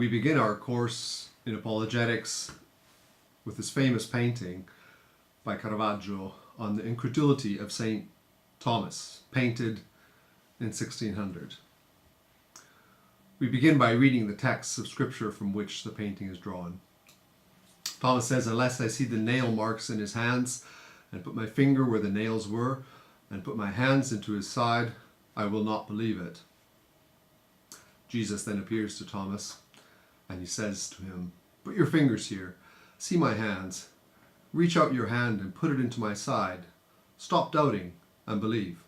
We begin our course in apologetics with this famous painting by Caravaggio on the Incredulity of St Thomas, painted in 1600. We begin by reading the texts of scripture from which the painting is drawn. Thomas says, "Unless I see the nail marks in his hands, and put my finger where the nails were, and put my hands into his side, I will not believe it." Jesus then appears to Thomas, and he says to him, "Put your fingers here, see my hands, reach out your hand and put it into my side. Stop doubting and believe."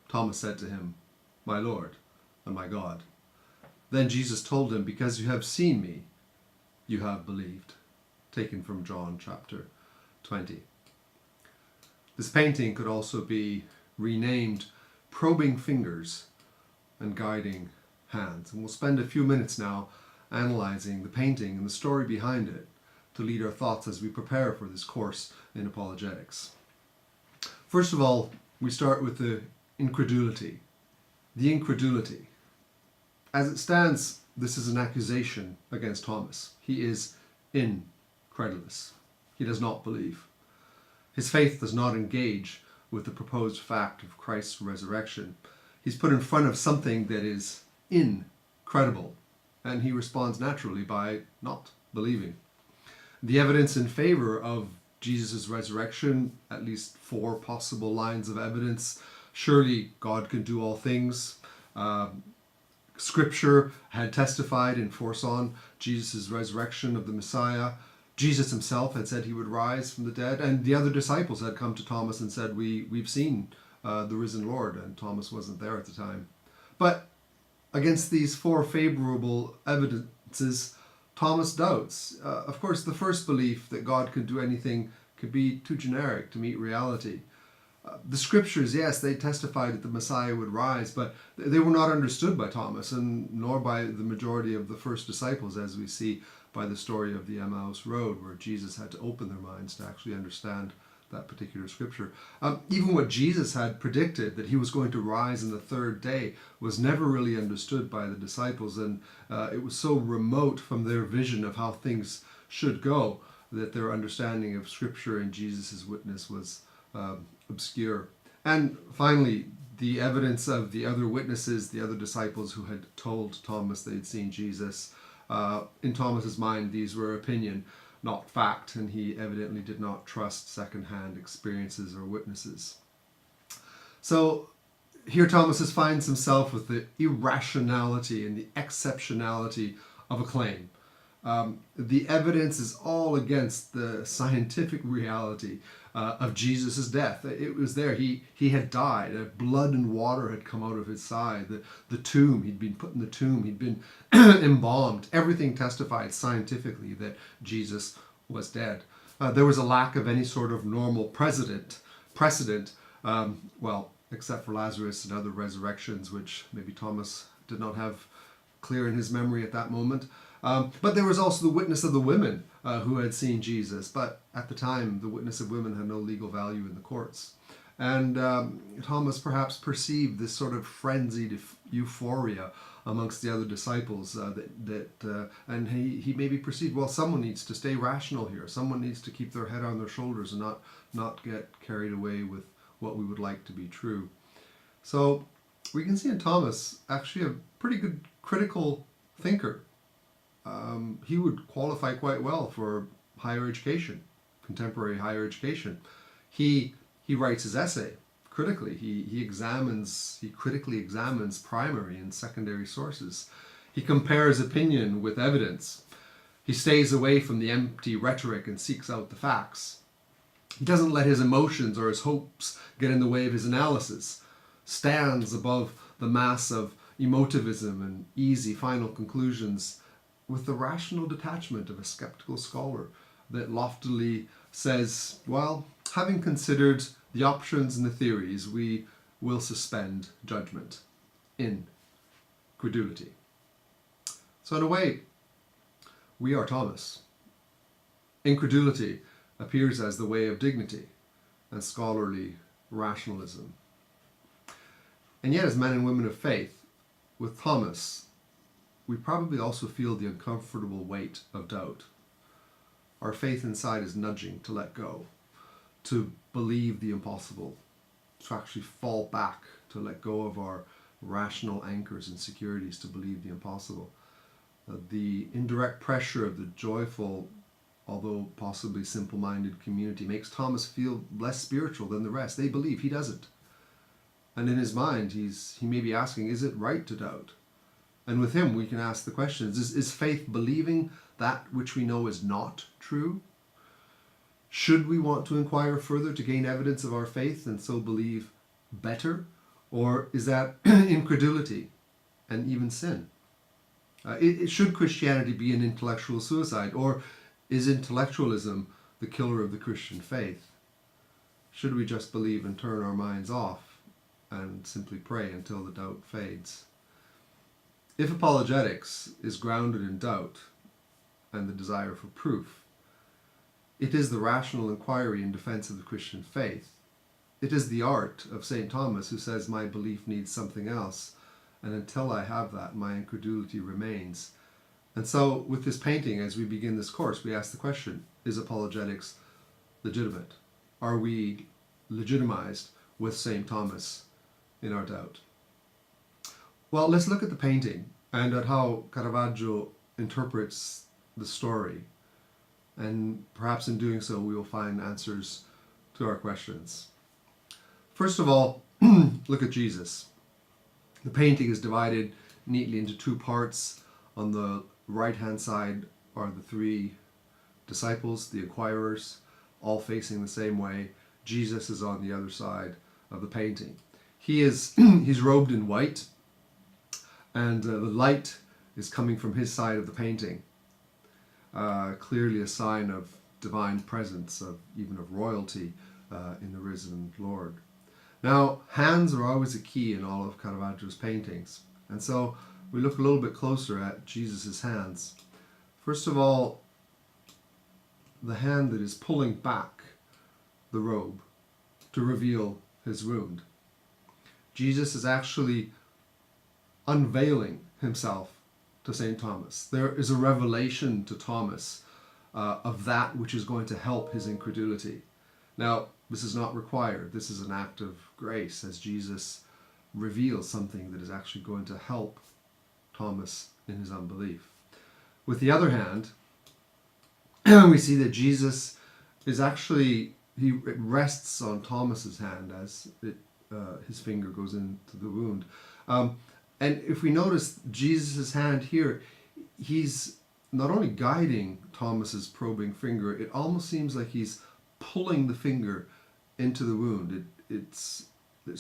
Thomas said to him, "My Lord and my God." Then Jesus told him, "Because you have seen me, you have believed." Taken from John chapter 20. This painting could also be renamed Probing Fingers and Guiding Hands. And we'll spend a few minutes now analyzing the painting and the story behind it to lead our thoughts as we prepare for this course in apologetics. First of all, we start with the incredulity. The incredulity. As it stands, this is an accusation against Thomas. He is incredulous. He does not believe. His faith does not engage with the proposed fact of Christ's resurrection. He's put in front of something that is incredible, and he responds naturally by not believing. The evidence in favor of Jesus' resurrection, at least 4 possible lines of evidence. Surely God can do all things. Scripture had testified and foresawn Jesus' resurrection of the Messiah. Jesus himself had said he would rise from the dead, and the other disciples had come to Thomas and said, we've seen the risen Lord, and Thomas wasn't there at the time. But against these 4 favorable evidences, Thomas doubts. Of course, the first belief that God could do anything could be too generic to meet reality. The scriptures, yes, they testified that the Messiah would rise, but they were not understood by Thomas, and nor by the majority of the first disciples, as we see by the story of the Emmaus Road, where Jesus had to open their minds to actually understand that particular scripture. Even what Jesus had predicted, that he was going to rise on the 3rd day, was never really understood by the disciples, and it was so remote from their vision of how things should go that their understanding of scripture and Jesus' witness was obscure. And finally, the evidence of the other witnesses, the other disciples who had told Thomas they had seen Jesus, in Thomas's mind, these were opinion, not fact, and he evidently did not trust second-hand experiences or witnesses. So here Thomas finds himself with the irrationality and the exceptionality of a claim. The evidence is all against the scientific reality of Jesus' death. It was there. He had died. Blood and water had come out of his side. The tomb, he'd been put in the tomb. He'd been embalmed. Everything testified scientifically that Jesus was dead. There was a lack of any sort of normal precedent, except for Lazarus and other resurrections, which maybe Thomas did not have clear in his memory at that moment. But there was also the witness of the women who had seen Jesus. But at the time, the witness of women had no legal value in the courts. And Thomas perhaps perceived this sort of frenzied euphoria amongst the other disciples, and he maybe perceived, well, someone needs to stay rational here. Someone needs to keep their head on their shoulders and not get carried away with what we would like to be true. So we can see in Thomas actually a pretty good critical thinker. He would qualify quite well for higher education, contemporary higher education. He writes his essay critically. He critically examines primary and secondary sources. He compares opinion with evidence. He stays away from the empty rhetoric and seeks out the facts. He doesn't let his emotions or his hopes get in the way of his analysis. Stands above the mass of emotivism and easy final conclusions with the rational detachment of a skeptical scholar that loftily says, well, having considered the options and the theories, we will suspend judgment. Incredulity. So in a way, we are Thomas. Incredulity appears as the way of dignity and scholarly rationalism. And yet, as men and women of faith, with Thomas, we probably also feel the uncomfortable weight of doubt. Our faith inside is nudging to let go, to believe the impossible, to actually fall back, to let go of our rational anchors and securities, to believe the impossible. The indirect pressure of the joyful, although possibly simple-minded community makes Thomas feel less spiritual than the rest. They believe, he doesn't. And in his mind, he may be asking, is it right to doubt? And with him, we can ask the questions, is faith believing that which we know is not true? Should we want to inquire further to gain evidence of our faith and so believe better? Or is that incredulity and even sin? Should Christianity be an intellectual suicide? Or is intellectualism the killer of the Christian faith? Should we just believe and turn our minds off and simply pray until the doubt fades? If apologetics is grounded in doubt and the desire for proof, it is the rational inquiry in defense of the Christian faith. It is the art of St. Thomas, who says, my belief needs something else, and until I have that, my incredulity remains. And so with this painting, as we begin this course, we ask the question, is apologetics legitimate? Are we legitimized with St. Thomas in our doubt? Well, let's look at the painting and at how Caravaggio interprets the story. And perhaps in doing so, we will find answers to our questions. First of all, look at Jesus. The painting is divided neatly into two parts. On the right-hand side are the three disciples, the inquirers, all facing the same way. Jesus is on the other side of the painting. He's robed in white, and the light is coming from his side of the painting. Clearly a sign of divine presence, even of royalty in the risen Lord. Now, hands are always a key in all of Caravaggio's paintings. And so we look a little bit closer at Jesus' hands. First of all, the hand that is pulling back the robe to reveal his wound. Jesus is actually unveiling himself to St. Thomas. There is a revelation to Thomas of that which is going to help his incredulity. Now, this is not required. This is an act of grace as Jesus reveals something that is actually going to help Thomas in his unbelief. With the other hand, we see that Jesus is actually, it rests on Thomas's hand as his finger goes into the wound. And if we notice Jesus' hand here, he's not only guiding Thomas's probing finger, it almost seems like he's pulling the finger into the wound. It's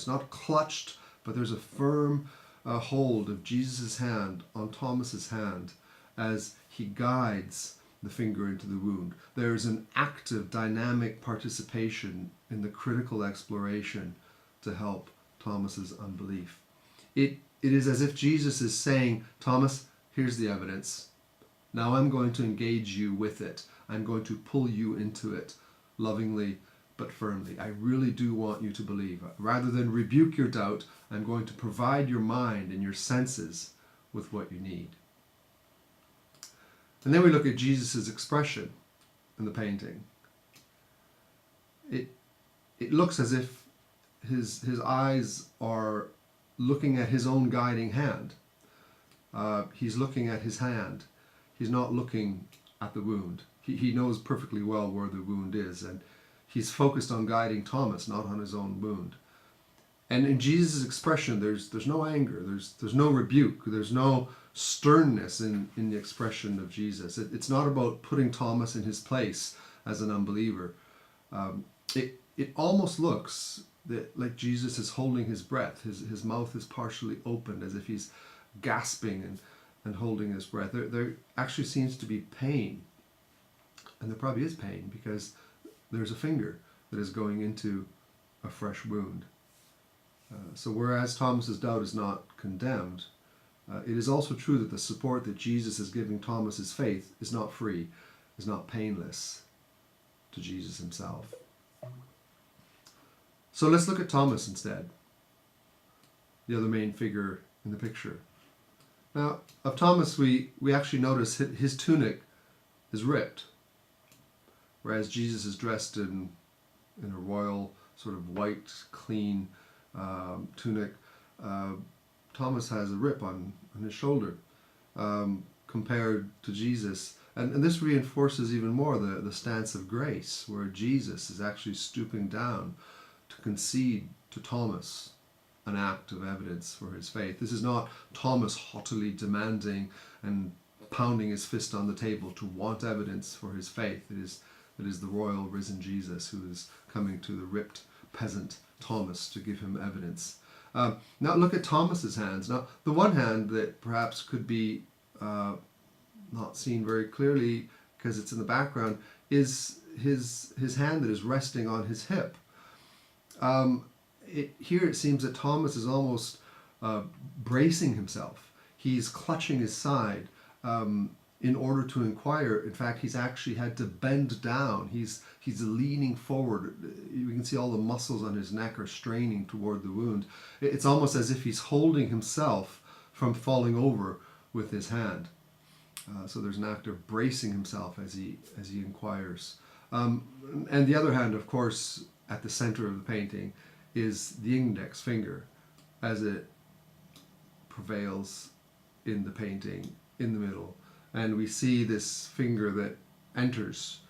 not clutched, but there's a firm hold of Jesus' hand on Thomas's hand as he guides the finger into the wound. There's an active, dynamic participation in the critical exploration to help Thomas's unbelief. It is as if Jesus is saying, Thomas, here's the evidence. Now I'm going to engage you with it. I'm going to pull you into it lovingly but firmly. I really do want you to believe. Rather than rebuke your doubt, I'm going to provide your mind and your senses with what you need. And then we look at Jesus' expression in the painting. It looks as if his eyes are looking at his own guiding hand. He's looking at his hand. He's not looking at the wound. He knows perfectly well where the wound is, and he's focused on guiding Thomas, not on his own wound. And in Jesus' expression, there's no anger, there's no rebuke, there's no sternness in the expression of Jesus. It's not about putting Thomas in his place as an unbeliever. It almost looks like Jesus is holding his breath. His mouth is partially opened, as if he's gasping and holding his breath. There actually seems to be pain. And there probably is pain because there's a finger that is going into a fresh wound. So whereas Thomas's doubt is not condemned, it is also true that the support that Jesus is giving Thomas's faith is not free, is not painless to Jesus himself. So let's look at Thomas instead, the other main figure in the picture. Now, of Thomas, we actually notice his tunic is ripped, whereas Jesus is dressed in a royal sort of white, clean tunic. Thomas has a rip on his shoulder compared to Jesus. And this reinforces even more the stance of grace, where Jesus is actually stooping down to concede to Thomas an act of evidence for his faith. This is not Thomas haughtily demanding and pounding his fist on the table to want evidence for his faith. It is the royal risen Jesus who is coming to the ripped peasant Thomas to give him evidence. Now look at Thomas's hands. Now the one hand that perhaps could be not seen very clearly because it's in the background is his hand that is resting on his hip. Here it seems that Thomas is almost bracing himself. He's clutching his side in order to inquire. In fact, he's actually had to bend down. He's leaning forward. You can see all the muscles on his neck are straining toward the wound. It's almost as if he's holding himself from falling over with his hand. So there's an act of bracing himself as he inquires. And the other hand, of course, at the center of the painting is the index finger as it prevails in the painting in the middle. And we see this finger that enters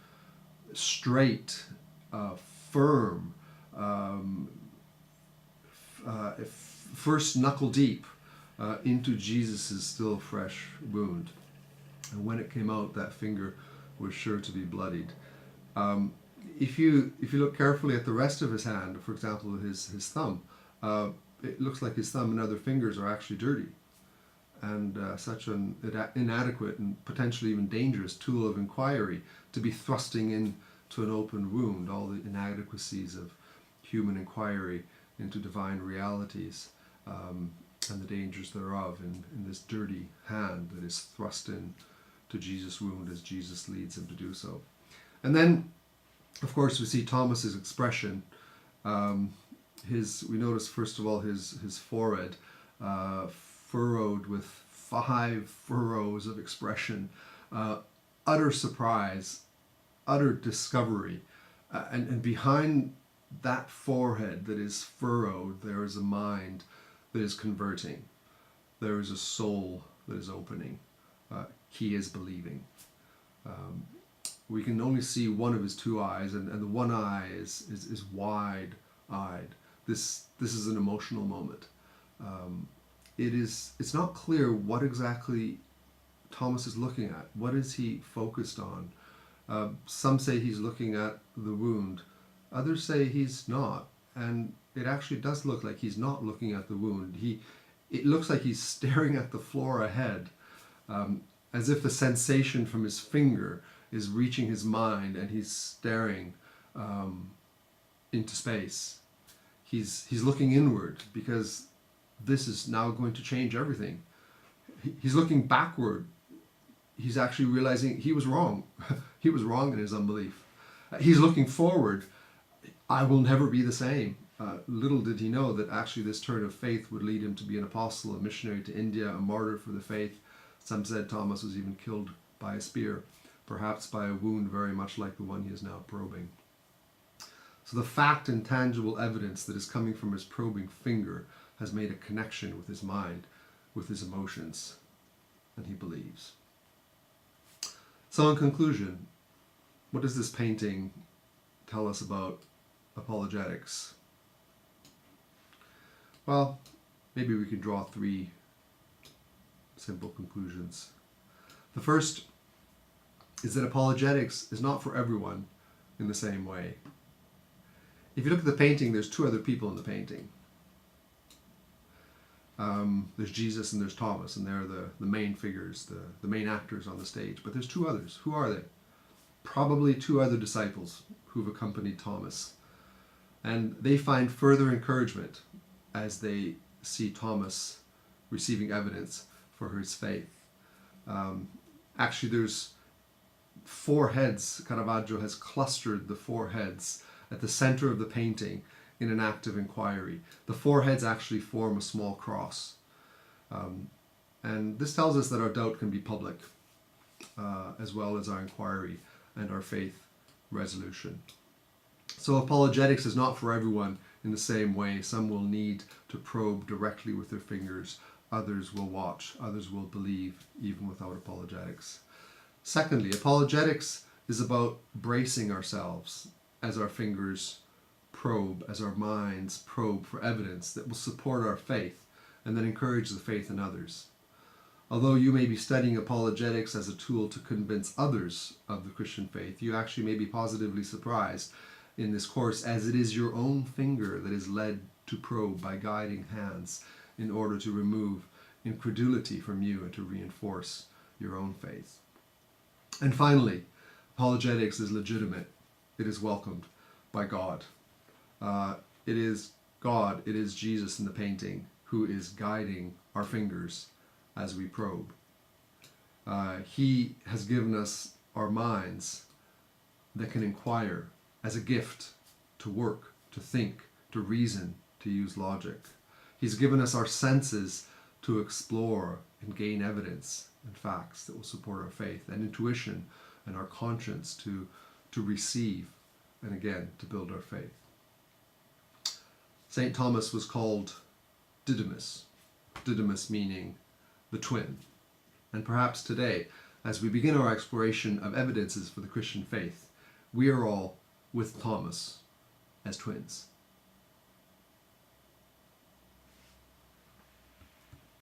straight, firm, first knuckle deep into Jesus' still fresh wound. And when it came out, that finger was sure to be bloodied. If you look carefully at the rest of his hand, for example, his thumb, it looks like his thumb and other fingers are actually dirty. And such an inadequate and potentially even dangerous tool of inquiry to be thrusting into an open wound, all the inadequacies of human inquiry into divine realities and the dangers thereof in this dirty hand that is thrust in to Jesus' wound as Jesus leads him to do so. And then, of course, we see Thomas's expression. We notice first of all his forehead furrowed with 5 furrows of expression, utter surprise, utter discovery, and behind that forehead that is furrowed, there is a mind that is converting. There is a soul that is opening. He is believing. We can only see one of his 2 eyes, and the one eye is wide-eyed. This is an emotional moment. It's not clear what exactly Thomas is looking at. What is he focused on? Some say he's looking at the wound. Others say he's not. And it actually does look like he's not looking at the wound. It looks like he's staring at the floor ahead, as if the sensation from his finger is reaching his mind and he's staring into space. He's looking inward because this is now going to change everything. He's looking backward. He's actually realizing he was wrong. He was wrong in his unbelief. He's looking forward. I will never be the same. Little did he know that actually this turn of faith would lead him to be an apostle, a missionary to India, a martyr for the faith. Some said Thomas was even killed by a spear, perhaps by a wound very much like the one he is now probing. So the fact and tangible evidence that is coming from his probing finger has made a connection with his mind, with his emotions, and he believes. So in conclusion, what does this painting tell us about apologetics? Well, maybe we can draw 3 simple conclusions. The first is that apologetics is not for everyone in the same way. If you look at the painting, there's 2 other people in the painting. There's Jesus and there's Thomas, and they're the main figures, the main actors on the stage. But there's 2 others. Who are they? Probably 2 other disciples who've accompanied Thomas. And they find further encouragement as they see Thomas receiving evidence for his faith. Actually, there's 4 heads. Caravaggio has clustered the 4 heads at the center of the painting in an act of inquiry. The 4 heads actually form a small cross. And this tells us that our doubt can be public, as well as our inquiry and our faith resolution. So apologetics is not for everyone in the same way. Some will need to probe directly with their fingers. Others will watch. Others will believe even without apologetics. Secondly, apologetics is about bracing ourselves as our fingers probe, as our minds probe for evidence that will support our faith and then encourage the faith in others. Although you may be studying apologetics as a tool to convince others of the Christian faith, you actually may be positively surprised in this course, as it is your own finger that is led to probe by guiding hands in order to remove incredulity from you and to reinforce your own faith. And finally, apologetics is legitimate. It is welcomed by God. It is God, it is Jesus in the painting who is guiding our fingers as we probe. He has given us our minds that can inquire as a gift, to work, to think, to reason, to use logic. He's given us our senses to explore and gain evidence and facts that will support our faith, and intuition and our conscience to receive and again to build our faith. St. Thomas was called Didymus, Didymus meaning the twin. And perhaps today, as we begin our exploration of evidences for the Christian faith, we are all with Thomas as twins.